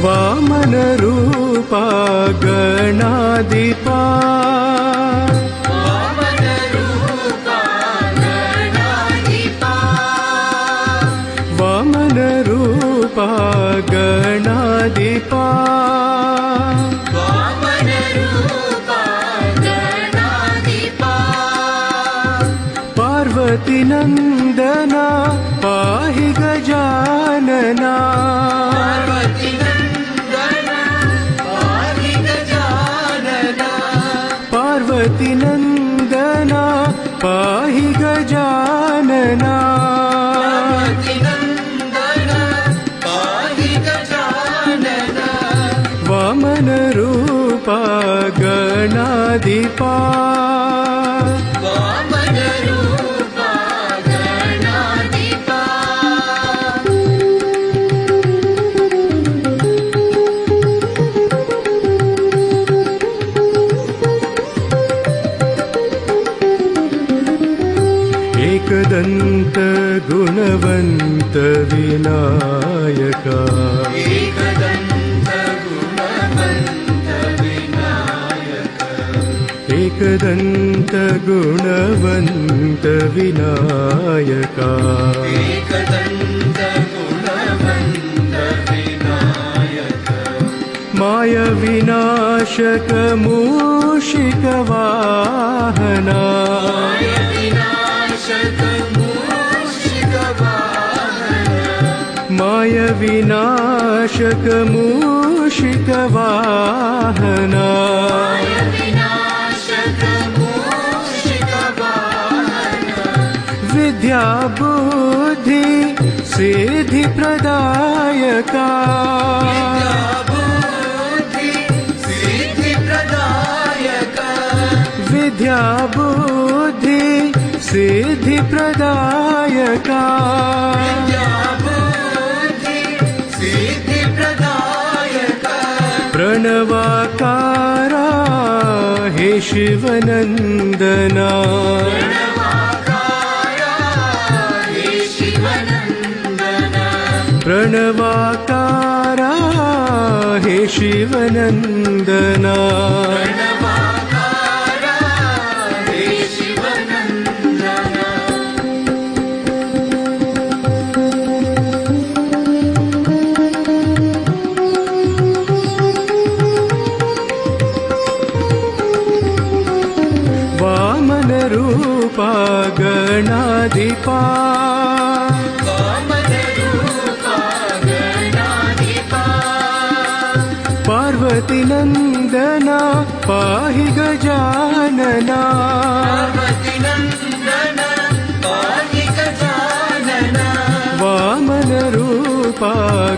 वामन रूपा गणाधिपा वामन रूपा गणाधिपा वामन रूपा गणाधिपा वामन रूपा गणाधिपा पार्वती नंदना पाहि गजानना पार्वती नंदना पाहि गजानना पार्वती नंदना पाहि गजानना पार्वती नंदना पाहि गजानना वामन रूपा गणाधिपा वामन रूपा गणाधिपा एकदंत गुणवंत विनायका एकदंत गुणवंत विनायक एकदंत गुणवंत विनायका एकदंत गुणवंत विनायक माय विनाशक मूषिक वाहना माय विनाशक मूषिक वाहन माय विनाशक मूषिक वाहना माय विनाशक मूषिक वाहन विद्या बुद्धि सिद्धि प्रदायका विद्या बुद्धि सिद्धि प्रदायक विद्या बुद्धि सिद्धि प्रदायका विद्या बुद्धि सिद्धि प्रदायक प्रणवाकारा हे शिवनंदना प्रणवाकारा हे शिवनंदना प्रणवाकारा हे शिवनंदना प्रणवाकारा हे शिवनंदना वामन रूपा गणाधिपा वामन रूपा गणाधिपा पार्वती नंदना पाहि गजानना पार्वती नंदना पाहि गजानना वामन रूपा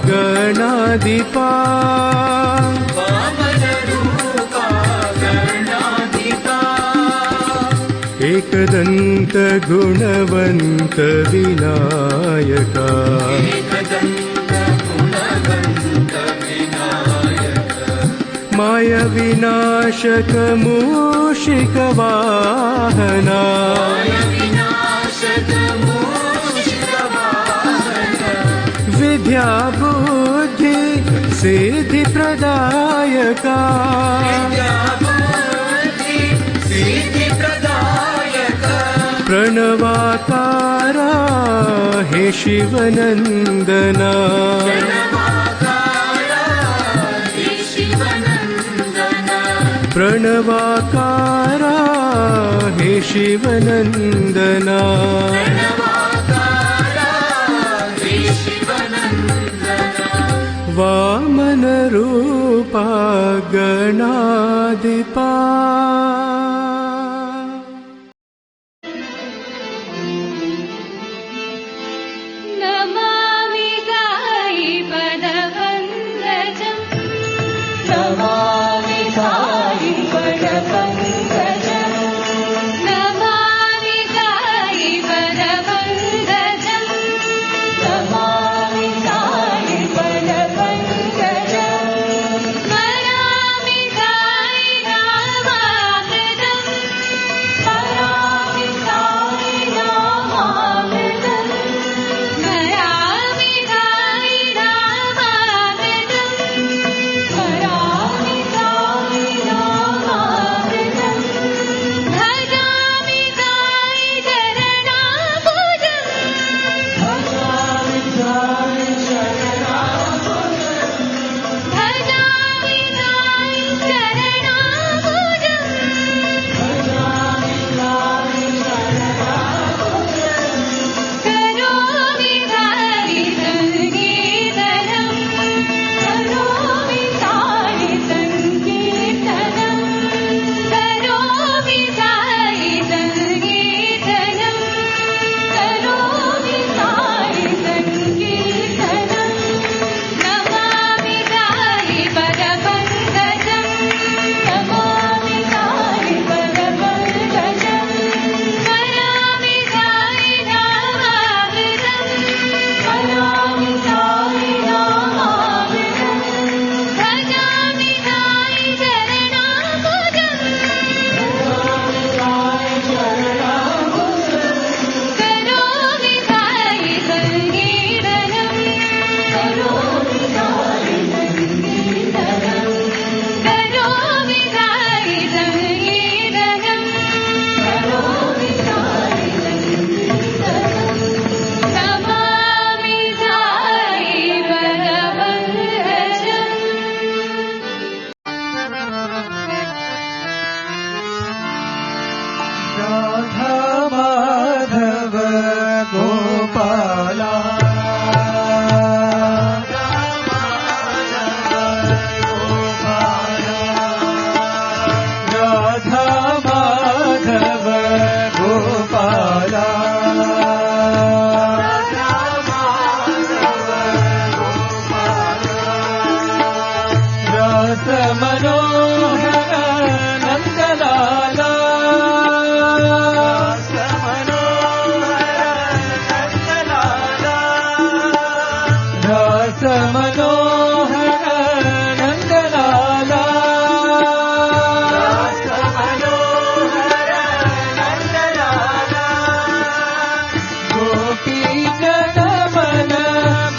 गणाधिपा वामन रूपा गणाधिपा एकदंत गुणवंत विनायका एकदंत गुणवंत विनायक माय विनाशक मूषिक वाहना माय विनाशक मूषिक वाहन विद्या बुद्धि सिद्धि प्रदायका विद्या बुद्धि सिद्धि प्रदायक प्रणवाकारा हे शिवनंदना प्रणवाकारा हे शिवनंदना प्रणवाकारा हे शिवनंदना प्रणवाकारा हे शिवनंदना वामन रूपा गणाधिपा नमामि साई पदपङ्कजं नमामि साई पदपङ्कजं नमामि साई पदपङ्कजं नमामि साई पदपङ्कजं स्मरामि साई नामामृतम् मनोहर नंदलाला रास मनोहर नंदलाला गोपी जन मन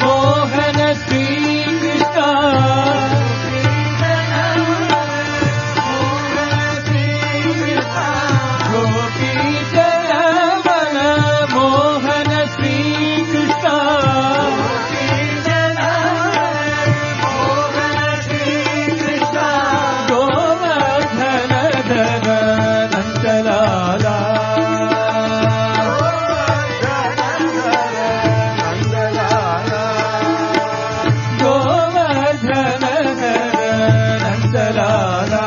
मोहन श्री कृष्ण गोपी जन मन मोहन श्री कृष्ण गोवर्धन धन नंदलाला गोवर्धन नंदलाला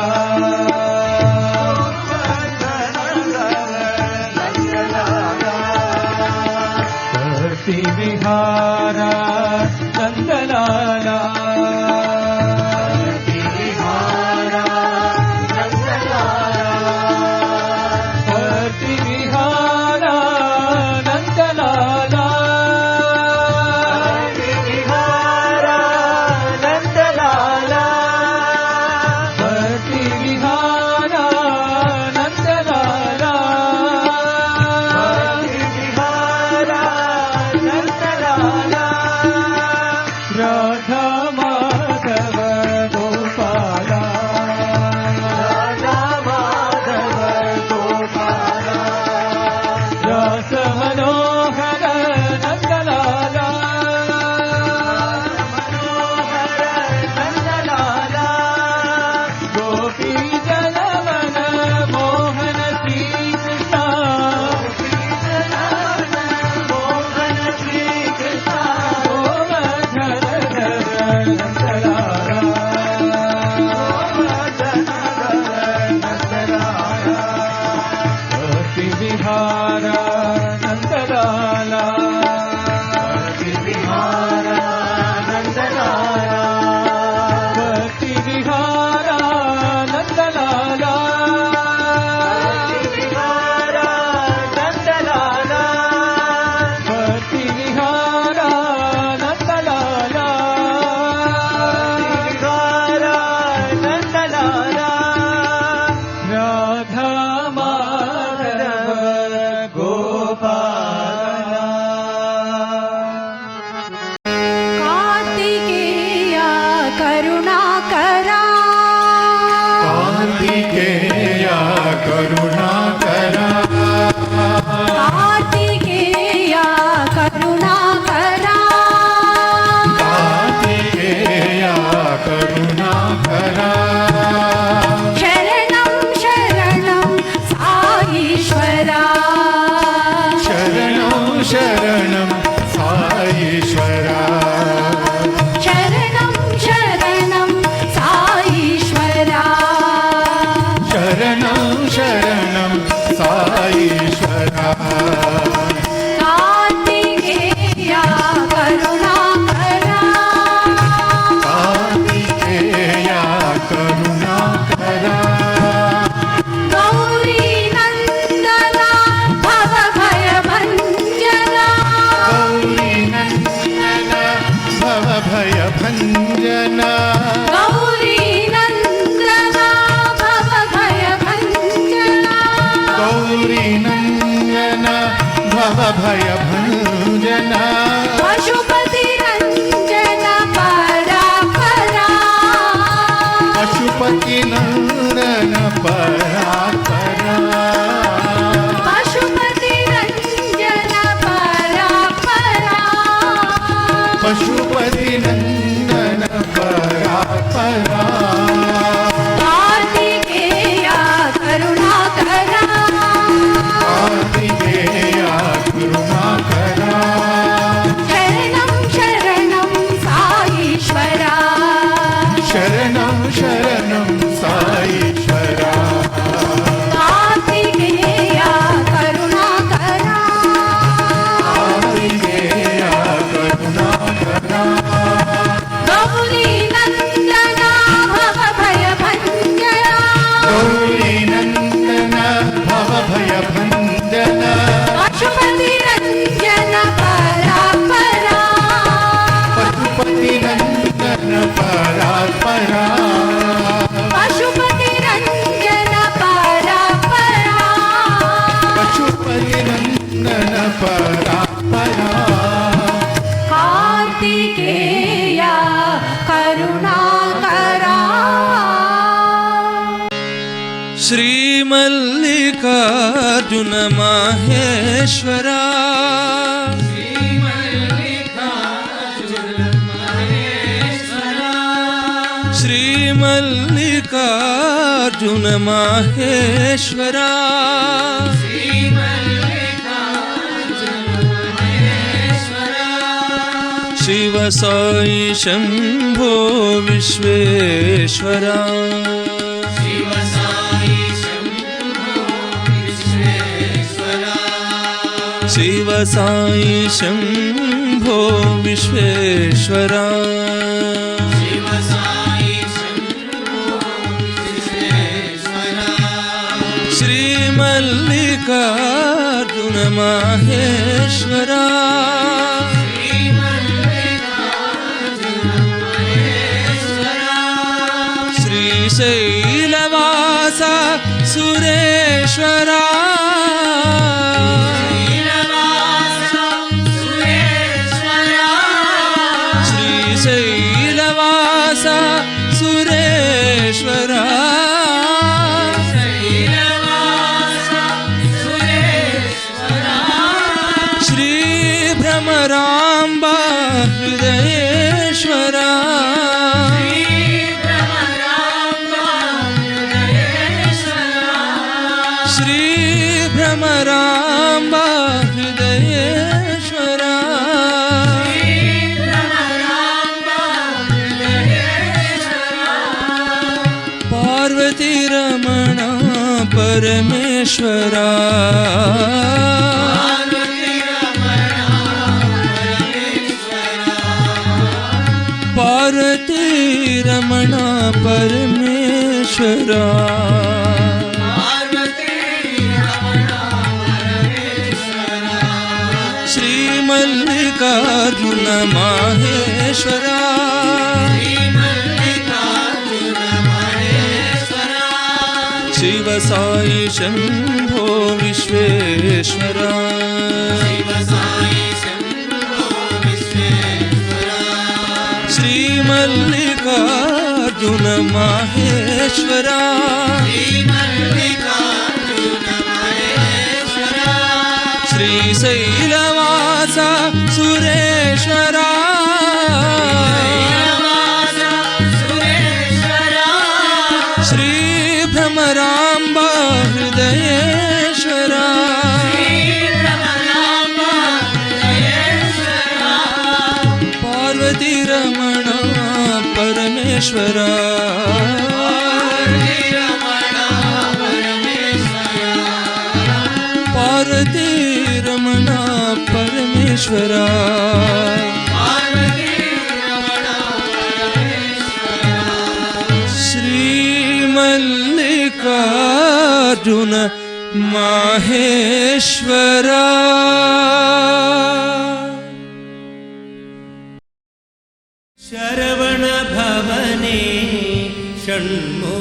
भक्ति विहारा नंदलाला भक्ति विहारा नंदलाला भक्ति विहारा नंदलाला राधा माधव गोपाला रास मनोहर नंदलाला गोपी जन मन मोहन श्री कृष्ण गोवर्धन नंदलाला भक्ति विहारा नंदलाला भक्ति विहारा भक्ति विहारा नंदलाला भक्ति विहारा नंदलाला राधा माधव गोपाला कार्तिकेया करुणाकरा कार्तिकेया करुणाकरा कार्तिकेया करुणाकरा कार्तिकेया करुणाकरा शरणं शरणं साईश्वरा शरणं शरणं साईश्वरा शरणं शरणं साईश्वरा शरणं शरणं साईश्वरा कार्तिकेया करुणाकरा कार्तिकेया करुणाकरा गौरी नन्दना भवभयभञ्जना गौरी नन्दन भवभयभञ्जना गौरी नन्दना भवभयभञ्जना गौरी नन्दन भवभयभञ्जना पशुपतिरञ्जन परापरा पशुपतिनन्दन परापरा पशुपतिरञ्जन परापरा पशुपतिनन्दन परापरा कार्तिकेया करुणाकरा कार्तिकेया करुणाकरा शरणं शरणं साईश्वरा शरणं शरणं साईश्वरा कार्तिकेया करुणाकरा कार्तिकेया करुणाकरा गौरी नन्दना भवभय परा पशुपति रंजन परा परा पशुपति नंदन परा परा कार्तिकेया करुणाकरा श्रीमल्लिकार्जुन माहेश्वरा श्रीमल्लिकार्जुन माहेश्वरा शिव साई शंभो विश्वेश्वरा शिव साई शंभो विश्वेश्वरा श्रीमल्लिकार्जुन माहेश्वरा श्रीशैलवासा सुरेश्वरा श्रीशैलवासा सुरेश्वरा श्रीभ्रमराम्बा हृदयेश्वरा श्रीभ्रमराम्बा हृदयेश्वरा पार्वती रमणा परमेश्वरा पार्वती रमणा परमेश्वरा श्रीमल्लिकार्जुन माहेश्वरा शिव साई शंभो विश्वेश्वरा श्रीमल्लिकार्जुन माहेश्वरा श्रीशैलवासा सुरेश्वरा श्रीभ्रमराम्बा हृदयेश्वरा पार्वती रमणा परमेश्वरा पार्वती रमणा परमेश्वरा श्रीमल्लिकार्जुन माहेश्वरा शरवण भवने षण्मुख